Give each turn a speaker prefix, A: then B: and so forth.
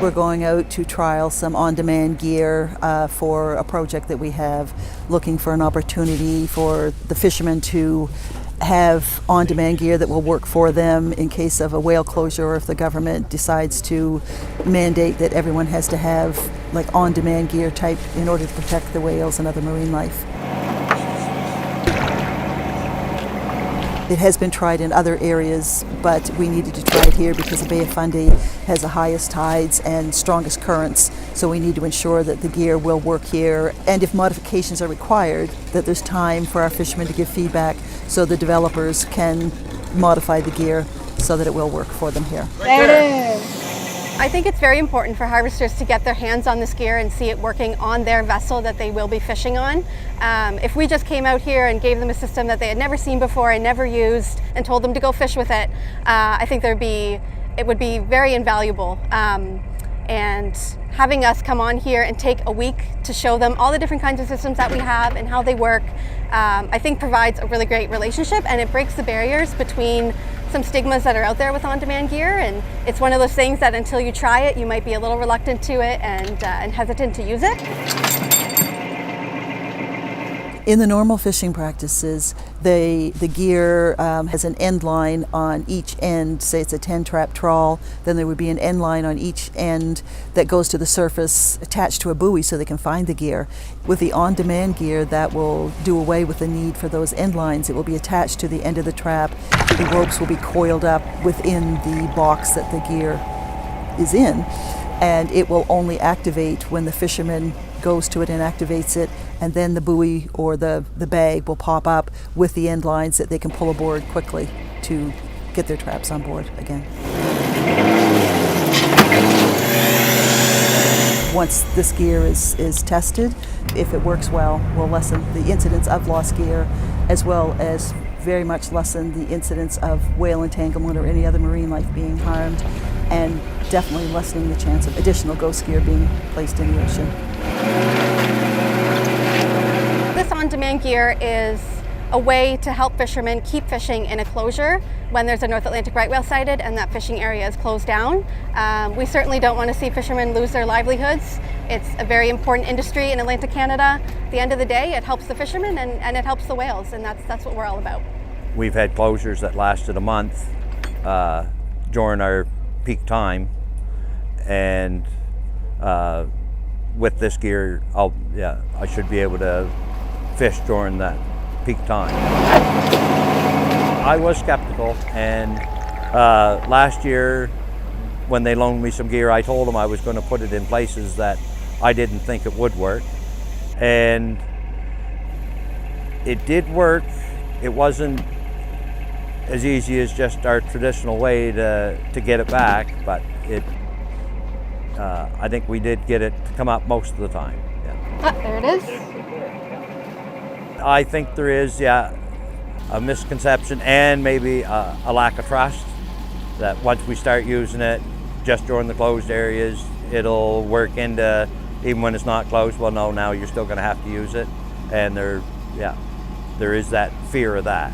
A: We're going out to trial some on-demand gear for a project that we have, looking for an opportunity for the fishermen to have on-demand gear that will work for them in case of a whale closure, or if the government decides to mandate that everyone has to have like on-demand gear type in order to protect the whales and other marine life. It has been tried in other areas, but we needed to try it here because the Bay of Fundy has the highest tides and strongest currents, so we need to ensure that the gear will work here, and if modifications are required, that there's time for our fishermen to give feedback so the developers can modify the gear so that it will work for them here.
B: There it is. I think it's very important for harvesters to get their hands on this gear and see it working on their vessel that they will be fishing on. If we just came out here and gave them a system that they had never seen before and never used and told them to go fish with it, I think it would be very invaluable. And having us come on here and take a week to show them all the different kinds of systems that we have and how they work, I think provides a really great relationship, and it breaks the barriers between some stigmas that are out there with on-demand gear. And it's one of those things that until you try it, you might be a little reluctant to it and hesitant to use it.
A: In the normal fishing practices, the gear has an end line on each end. Say it's a 10-trap trawl, then there would be an end line on each end that goes to the surface attached to a buoy so they can find the gear. With the on-demand gear, that will do away with the need for those end lines. It will be attached to the end of the trap. The ropes will be coiled up within the box that the gear is in, and it will only activate when the fisherman goes to it and activates it, and then the buoy or the bag will pop up with the end lines that they can pull aboard quickly to get their traps on board again. Once this gear is tested, if it works well, we'll lessen the incidence of lost gear, as well as very much lessen the incidence of whale entanglement or any other marine life being harmed, and definitely lessening the chance of additional ghost gear being placed in the ocean.
B: This on-demand gear is a way to help fishermen keep fishing in a closure when there's a North Atlantic right whale sighted and that fishing area is closed down. We certainly don't want to see fishermen lose their livelihoods. It's a very important industry in Atlantic Canada. At the end of the day, it helps the fishermen and it helps the whales, and that's what we're all about.
C: We've had closures that lasted a month during our peak time, and with this gear, I should be able to fish during that peak time. I was skeptical, and last year when they loaned me some gear, I told them I was going to put it in places that I didn't think it would work, and it did work. It wasn't as easy as just our traditional way to get it back, but I think we did get it to come up most of the time. Yeah.
B: There it is.
C: I think there is, a misconception and maybe a lack of trust that once we start using it just during the closed areas, it'll work into, even when it's not closed, well, no, now you're still going to have to use it. And there is that fear of that.